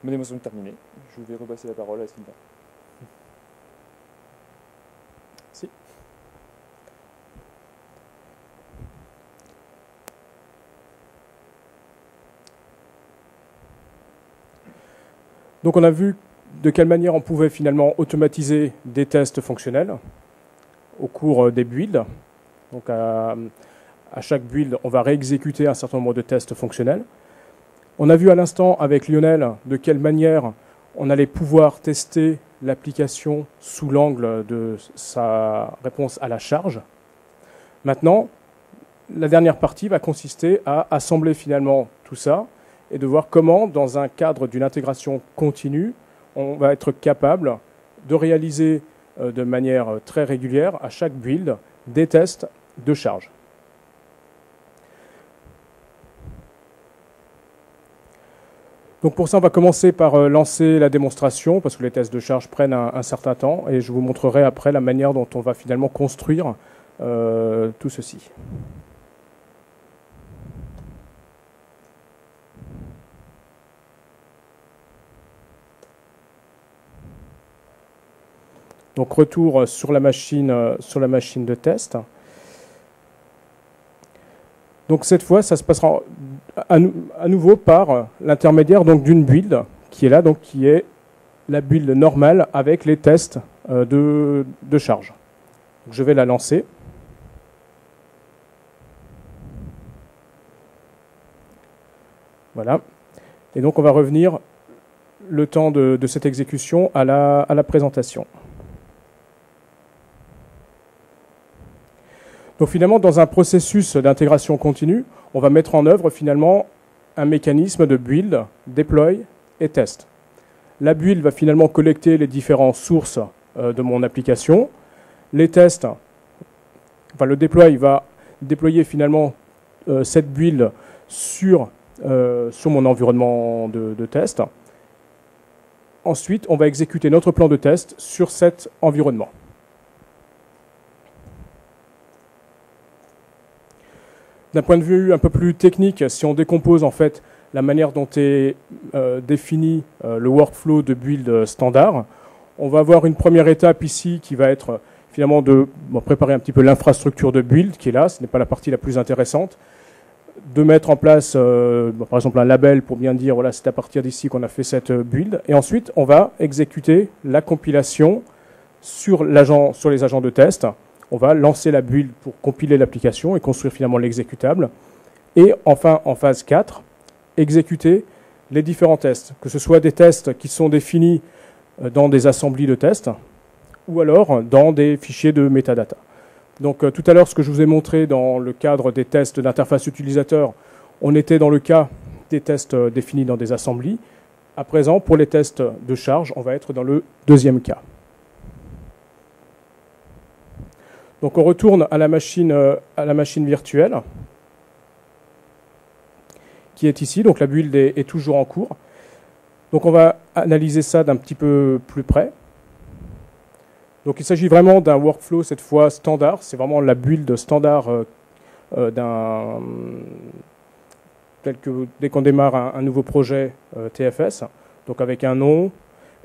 Ma démonstration est terminée. Je vais repasser la parole à Sylvain. Si. Donc on a vu de quelle manière on pouvait finalement automatiser des tests fonctionnels au cours des builds. Donc à chaque build, on va réexécuter un certain nombre de tests fonctionnels. On a vu à l'instant avec Lionel de quelle manière on allait pouvoir tester l'application sous l'angle de sa réponse à la charge. Maintenant, la dernière partie va consister à assembler finalement tout ça et de voir comment, dans un cadre d'une intégration continue, on va être capable de réaliser de manière très régulière, à chaque build, des tests de charge. Donc pour ça, on va commencer par lancer la démonstration, parce que les tests de charge prennent un certain temps, et je vous montrerai après la manière dont on va finalement construire tout ceci. Donc retour sur la machine de test. Donc cette fois, ça se passera à nouveau par l'intermédiaire d'une build qui est là, donc qui est la build normale avec les tests de charge. Donc je vais la lancer. Voilà. Et donc on va revenir le temps de cette exécution à la présentation. Donc finalement, dans un processus d'intégration continue, on va mettre en œuvre finalement un mécanisme de build, deploy et test. La build va finalement collecter les différentes sources de mon application. Les tests, enfin le deploy va déployer finalement cette build sur mon environnement de test. Ensuite, on va exécuter notre plan de test sur cet environnement. D'un point de vue un peu plus technique, si on décompose en fait la manière dont est défini le workflow de build standard, on va avoir une première étape ici qui va être finalement de préparer un petit peu l'infrastructure de build qui est là, ce n'est pas la partie la plus intéressante, de mettre en place par exemple un label pour bien dire voilà c'est à partir d'ici qu'on a fait cette build, et ensuite on va exécuter la compilation sur les agents de test. On va lancer la build pour compiler l'application et construire finalement l'exécutable. Et enfin, en phase 4, exécuter les différents tests, que ce soit des tests qui sont définis dans des assemblées de tests ou alors dans des fichiers de metadata. Donc tout à l'heure, ce que je vous ai montré dans le cadre des tests d'interface utilisateur, on était dans le cas des tests définis dans des assemblées. À présent, pour les tests de charge, on va être dans le deuxième cas. Donc on retourne à la machine virtuelle qui est ici. Donc la build est toujours en cours. Donc on va analyser ça d'un petit peu plus près. Donc il s'agit vraiment d'un workflow cette fois standard. C'est vraiment la build standard dès qu'on démarre un nouveau projet TFS. Donc avec un nom,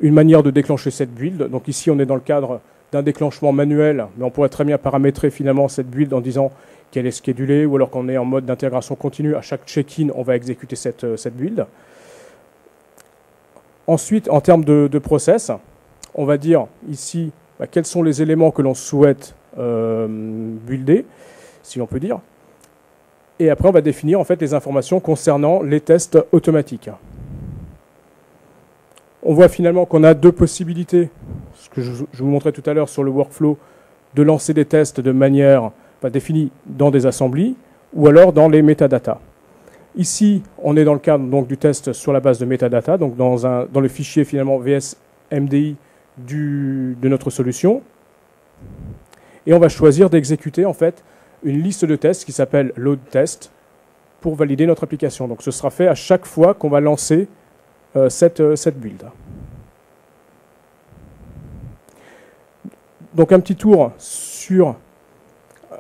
une manière de déclencher cette build. Donc ici on est dans le cadre d'un déclenchement manuel, mais on pourrait très bien paramétrer finalement cette build en disant qu'elle est schedulée, ou alors qu'on est en mode d'intégration continue. À chaque check-in, on va exécuter cette build. Ensuite, en termes de process, on va dire ici quels sont les éléments que l'on souhaite builder, si l'on peut dire. Et après, on va définir en fait les informations concernant les tests automatiques. On voit finalement qu'on a deux possibilités, ce que je vous montrais tout à l'heure sur le workflow, de lancer des tests de manière définie dans des assemblées ou alors dans les metadata. Ici, on est dans le cadre donc, du test sur la base de metadata, donc dans le fichier finalement VS-MDI de notre solution. Et on va choisir d'exécuter en fait une liste de tests qui s'appelle load test pour valider notre application. Donc ce sera fait à chaque fois qu'on va lancer cette build. Donc un petit tour sur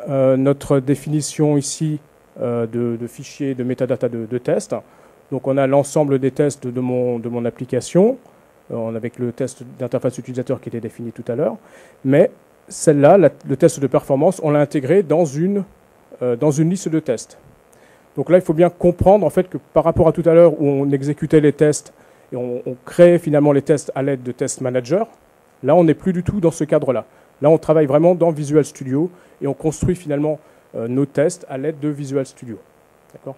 notre définition ici de fichiers de metadata de test. Donc on a l'ensemble des tests de mon application, avec le test d'interface utilisateur qui était défini tout à l'heure. Mais celle-là, le test de performance, on l'a intégré dans une liste de tests. Donc là, il faut bien comprendre en fait que par rapport à tout à l'heure où on exécutait les tests et on créait finalement les tests à l'aide de Test Manager, là, on n'est plus du tout dans ce cadre-là. Là, on travaille vraiment dans Visual Studio et on construit finalement nos tests à l'aide de Visual Studio. D'accord ?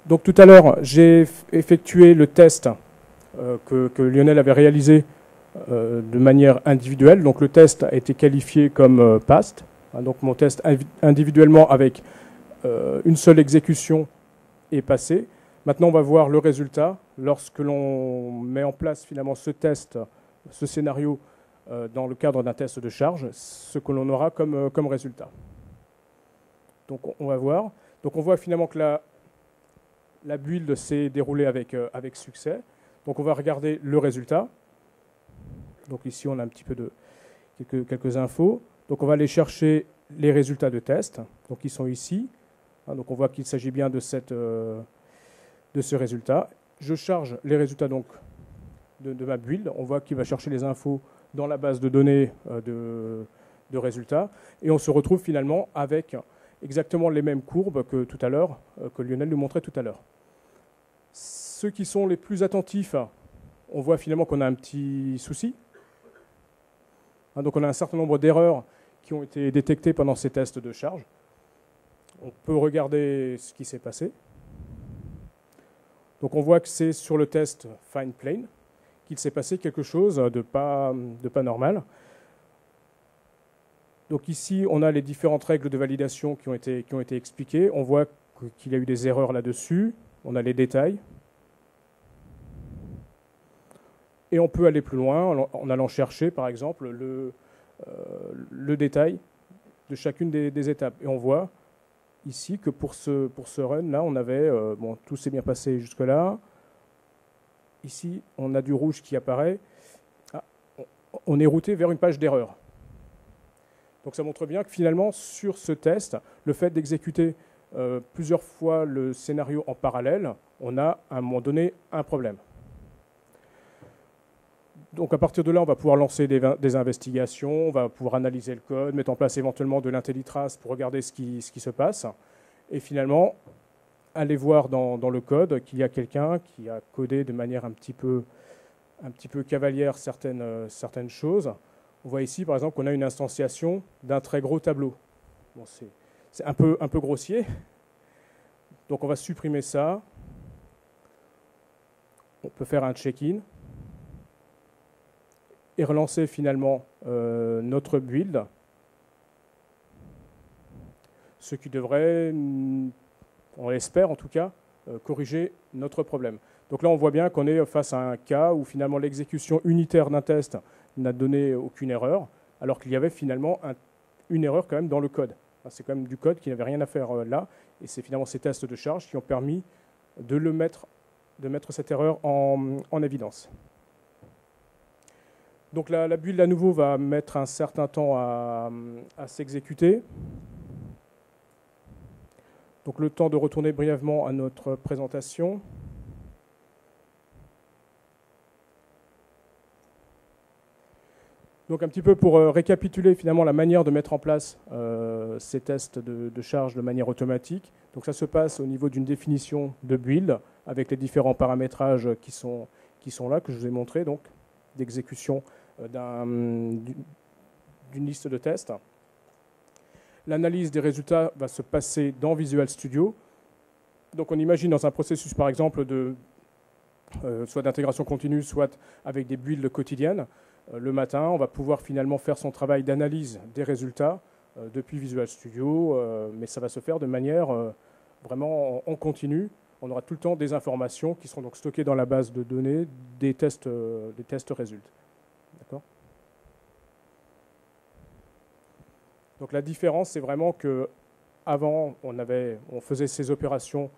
Donc tout à l'heure, j'ai effectué le test que Lionel avait réalisé de manière individuelle. Donc le test a été qualifié comme passed. Donc mon test individuellement avec une seule exécution est passé. Maintenant, on va voir le résultat lorsque l'on met en place finalement ce test, ce scénario dans le cadre d'un test de charge, ce que l'on aura comme résultat. Donc on va voir. Donc on voit finalement que la build s'est déroulée avec succès. Donc on va regarder le résultat. Donc ici on a un petit peu de quelques infos. Donc on va aller chercher les résultats de test. Donc ils sont ici. Donc on voit qu'il s'agit bien de ce résultat. Je charge les résultats donc de ma build. On voit qu'il va chercher les infos dans la base de données de résultats. Et on se retrouve finalement avec exactement les mêmes courbes que tout à l'heure, que Lionel nous montrait tout à l'heure. Ceux qui sont les plus attentifs, on voit finalement qu'on a un petit souci. Donc on a un certain nombre d'erreurs qui ont été détectées pendant ces tests de charge. On peut regarder ce qui s'est passé. Donc on voit que c'est sur le test Fine Plane qu'il s'est passé quelque chose de pas normal. Donc ici, on a les différentes règles de validation qui ont été expliquées. On voit qu'il y a eu des erreurs là-dessus. On a les détails. Et on peut aller plus loin en allant chercher, par exemple, le détail de chacune des étapes. Et on voit ici que pour ce run-là, on avait... bon, tout s'est bien passé jusque-là. Ici, on a du rouge qui apparaît. Ah, on est routé vers une page d'erreur. Donc ça montre bien que finalement, sur ce test, le fait d'exécuter plusieurs fois le scénario en parallèle, on a à un moment donné un problème. Donc à partir de là, on va pouvoir lancer des investigations, on va pouvoir analyser le code, mettre en place éventuellement de l'IntelliTrace pour regarder ce qui se passe. Et finalement, aller voir dans le code qu'il y a quelqu'un qui a codé de manière un petit peu cavalière certaines choses. On voit ici, par exemple, qu'on a une instantiation d'un très gros tableau. Bon, c'est un peu grossier. Donc on va supprimer ça. On peut faire un check-in et relancer finalement notre build, ce qui devrait, on l'espère en tout cas, corriger notre problème. Donc là, on voit bien qu'on est face à un cas où finalement l'exécution unitaire d'un test n'a donné aucune erreur, alors qu'il y avait finalement une erreur quand même dans le code. C'est quand même du code qui n'avait rien à faire là, et c'est finalement ces tests de charge qui ont permis de mettre cette erreur en évidence. Donc la build à nouveau va mettre un certain temps à s'exécuter. Donc le temps de retourner brièvement à notre présentation. Donc un petit peu pour récapituler finalement la manière de mettre en place ces tests de charge de manière automatique. Donc ça se passe au niveau d'une définition de build avec les différents paramétrages qui sont là, que je vous ai montré, donc d'exécution d'une liste de tests. L'analyse des résultats va se passer dans Visual Studio. Donc on imagine dans un processus par exemple soit d'intégration continue, soit avec des builds quotidiennes. Le matin, on va pouvoir finalement faire son travail d'analyse des résultats depuis Visual Studio, mais ça va se faire de manière vraiment en continu. On aura tout le temps des informations qui seront donc stockées dans la base de données des tests résultats. D'accord ? Donc la différence, c'est vraiment qu'avant, on faisait ces opérations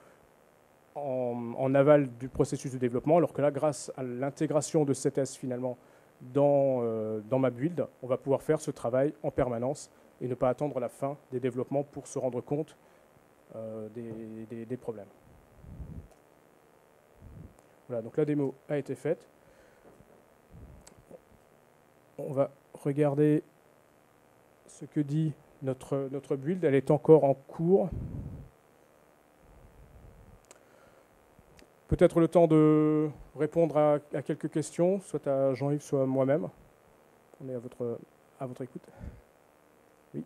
en aval du processus de développement, alors que là, grâce à l'intégration de CTS finalement dans ma build, on va pouvoir faire ce travail en permanence et ne pas attendre la fin des développements pour se rendre compte des problèmes. Voilà, donc la démo a été faite. On va regarder ce que dit notre build. Elle est encore en cours. Peut-être le temps de répondre à quelques questions, soit à Jean-Yves, soit à moi-même. On est à votre écoute. Oui.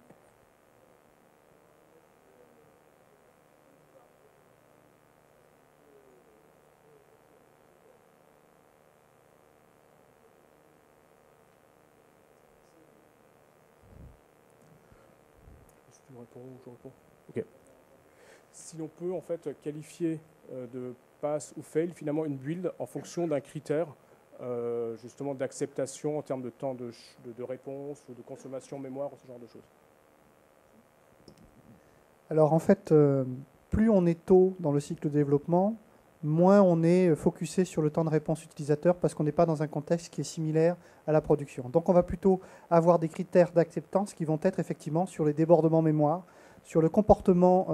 Si tu réponds, je réponds. Ok. Si on peut en fait qualifier de pass ou fail finalement une build en fonction d'un critère justement d'acceptation en termes de temps de réponse ou de consommation mémoire ou ce genre de choses. Alors en fait, plus on est tôt dans le cycle de développement, moins on est focusé sur le temps de réponse utilisateur parce qu'on n'est pas dans un contexte qui est similaire à la production. Donc on va plutôt avoir des critères d'acceptance qui vont être effectivement sur les débordements mémoire, sur le comportement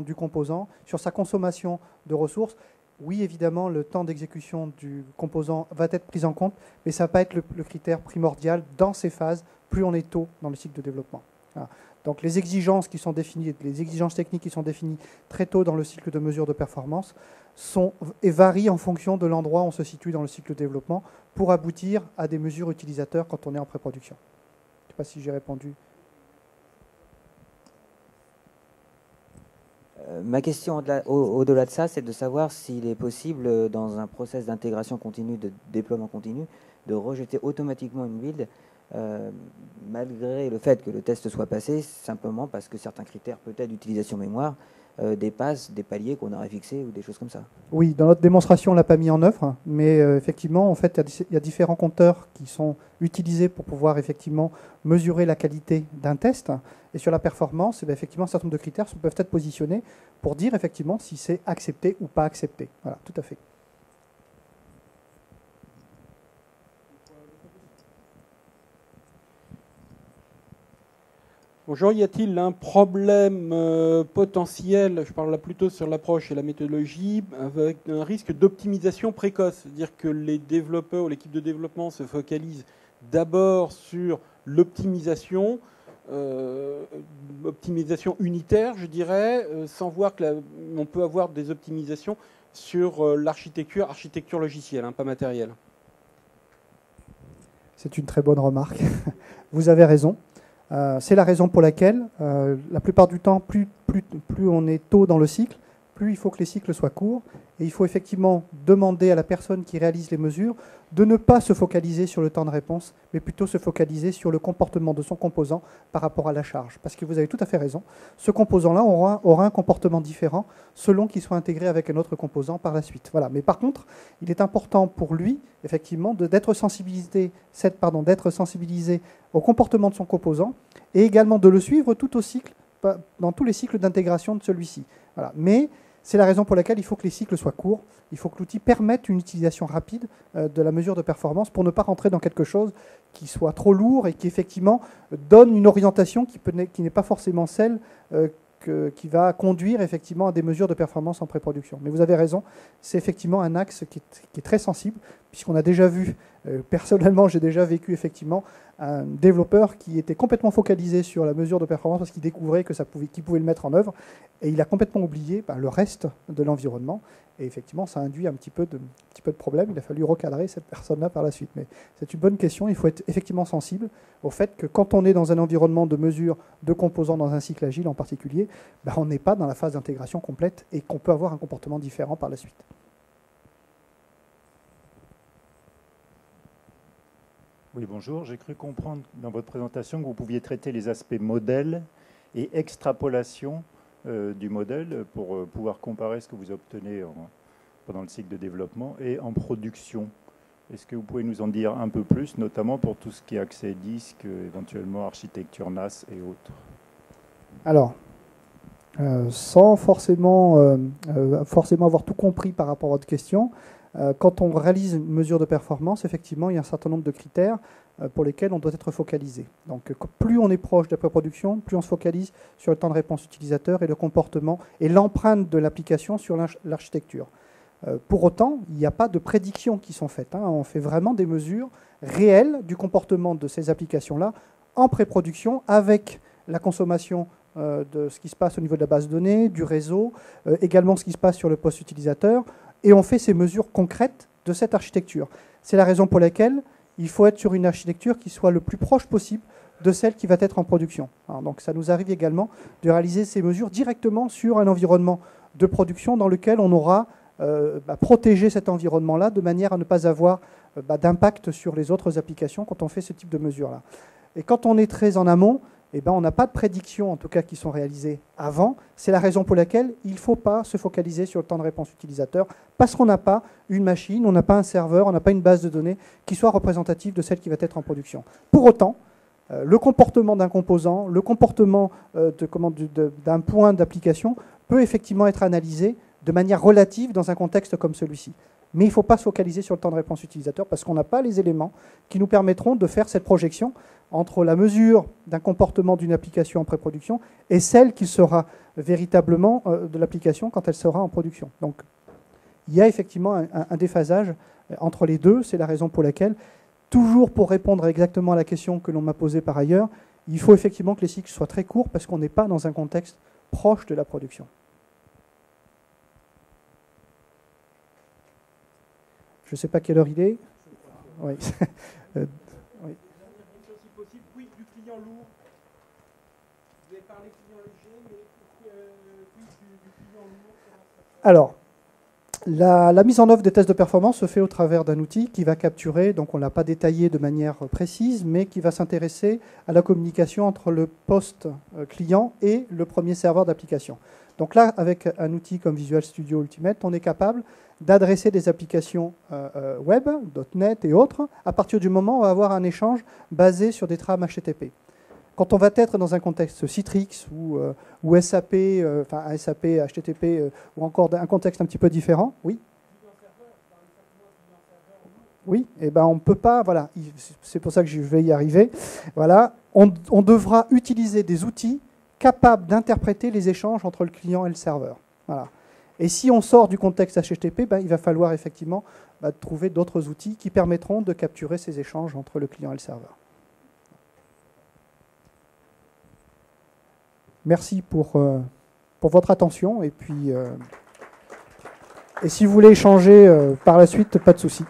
du composant, sur sa consommation de ressources. Oui, évidemment, le temps d'exécution du composant va être pris en compte, mais ça ne va pas être le critère primordial dans ces phases, plus on est tôt dans le cycle de développement. Voilà. Donc les exigences qui sont définies, les exigences techniques qui sont définies très tôt dans le cycle de mesure de performance varient en fonction de l'endroit où on se situe dans le cycle de développement pour aboutir à des mesures utilisateurs quand on est en pré-production. Je ne sais pas si j'ai répondu. Ma question au-delà de ça, c'est de savoir s'il est possible, dans un process d'intégration continue, de déploiement continu, de rejeter automatiquement une build malgré le fait que le test soit passé, simplement parce que certains critères, peut-être d'utilisation mémoire, dépassent des paliers qu'on aurait fixés ou des choses comme ça. Oui, dans notre démonstration, on ne l'a pas mis en œuvre, mais effectivement, en fait, il y a différents compteurs qui sont utilisés pour pouvoir effectivement mesurer la qualité d'un test. Et sur la performance, effectivement, un certain nombre de critères peuvent être positionnés pour dire effectivement si c'est accepté ou pas accepté. Voilà, tout à fait. Bonjour, y a-t-il un problème potentiel, je parle là plutôt sur l'approche et la méthodologie, avec un risque d'optimisation précoce, c'est-à-dire que les développeurs ou l'équipe de développement se focalisent d'abord sur l'optimisation, optimisation unitaire, je dirais, sans voir qu'on peut avoir des optimisations sur l'architecture, architecture logicielle, pas matérielle. C'est une très bonne remarque. Vous avez raison. C'est la raison pour laquelle, la plupart du temps, plus on est tôt dans le cycle, plus il faut que les cycles soient courts. Et il faut effectivement demander à la personne qui réalise les mesures de ne pas se focaliser sur le temps de réponse, mais plutôt se focaliser sur le comportement de son composant par rapport à la charge. Parce que vous avez tout à fait raison, ce composant-là aura un comportement différent selon qu'il soit intégré avec un autre composant par la suite. Voilà. Mais par contre, il est important pour lui, effectivement, d'être sensibilisé au comportement de son composant et également de le suivre tout au cycle, dans tous les cycles d'intégration de celui-ci. Voilà. Mais c'est la raison pour laquelle il faut que les cycles soient courts. Il faut que l'outil permette une utilisation rapide de la mesure de performance pour ne pas rentrer dans quelque chose qui soit trop lourd et qui effectivement donne une orientation qui n'est pas forcément celle qui va conduire effectivement à des mesures de performance en pré-production. Mais vous avez raison, c'est effectivement un axe qui est très sensible, puisqu'on a déjà vu, personnellement j'ai déjà vécu effectivement un développeur qui était complètement focalisé sur la mesure de performance parce qu'il découvrait qu'il pouvait le mettre en œuvre, et il a complètement oublié le reste de l'environnement. Et effectivement, ça induit un petit peu de problème. Il a fallu recadrer cette personne-là par la suite. Mais c'est une bonne question. Il faut être effectivement sensible au fait que quand on est dans un environnement de mesure de composants dans un cycle agile en particulier, on n'est pas dans la phase d'intégration complète et qu'on peut avoir un comportement différent par la suite. Oui, bonjour. J'ai cru comprendre dans votre présentation que vous pouviez traiter les aspects modèle et extrapolation du modèle pour pouvoir comparer ce que vous obtenez pendant le cycle de développement et en production. Est-ce que vous pouvez nous en dire un peu plus, notamment pour tout ce qui est accès disque, éventuellement architecture NAS et autres? Alors, sans forcément avoir tout compris par rapport à votre question, quand on réalise une mesure de performance, effectivement, il y a un certain nombre de critères pour lesquels on doit être focalisé. Donc, plus on est proche de la pré-production, plus on se focalise sur le temps de réponse utilisateur et le comportement et l'empreinte de l'application sur l'architecture. Pour autant, il n'y a pas de prédictions qui sont faites. On fait vraiment des mesures réelles du comportement de ces applications-là en pré-production avec la consommation de ce qui se passe au niveau de la base de données, du réseau, également ce qui se passe sur le poste utilisateur, et on fait ces mesures concrètes de cette architecture. C'est la raison pour laquelle il faut être sur une architecture qui soit le plus proche possible de celle qui va être en production. Donc ça nous arrive également de réaliser ces mesures directement sur un environnement de production dans lequel on aura protégé cet environnement-là de manière à ne pas avoir d'impact sur les autres applications quand on fait ce type de mesures-là. Et quand on est très en amont, on n'a pas de prédictions, en tout cas, qui sont réalisées avant. C'est la raison pour laquelle il ne faut pas se focaliser sur le temps de réponse utilisateur, parce qu'on n'a pas une machine, on n'a pas un serveur, on n'a pas une base de données qui soit représentative de celle qui va être en production. Pour autant, le comportement d'un composant, le comportement d'un point d'application peut effectivement être analysé de manière relative dans un contexte comme celui-ci. Mais il ne faut pas se focaliser sur le temps de réponse utilisateur parce qu'on n'a pas les éléments qui nous permettront de faire cette projection entre la mesure d'un comportement d'une application en pré-production et celle qui sera véritablement de l'application quand elle sera en production. Donc, il y a effectivement un déphasage entre les deux. C'est la raison pour laquelle, toujours pour répondre exactement à la question que l'on m'a posée par ailleurs, il faut effectivement que les cycles soient très courts parce qu'on n'est pas dans un contexte proche de la production. Je ne sais pas quelle heure il est. Oui. Oui. Oui, du client lourd. Vous avez parlé client léger, mais plus du client lourd. Alors, la mise en œuvre des tests de performance se fait au travers d'un outil qui va capturer, donc on ne l'a pas détaillé de manière précise, mais qui va s'intéresser à la communication entre le poste client et le premier serveur d'application. Donc là, avec un outil comme Visual Studio Ultimate, on est capable d'adresser des applications web, .NET et autres, à partir du moment où on va avoir un échange basé sur des trames HTTP. Quand on va être dans un contexte Citrix ou SAP, enfin SAP, HTTP, ou encore un contexte un petit peu différent, oui. Oui, et ben on ne peut pas, voilà, c'est pour ça que je vais y arriver. Voilà, on devra utiliser des outils capables d'interpréter les échanges entre le client et le serveur. Voilà. Et si on sort du contexte HTTP, ben, il va falloir effectivement trouver d'autres outils qui permettront de capturer ces échanges entre le client et le serveur. Merci pour votre attention. Et puis, et si vous voulez échanger par la suite, pas de souci.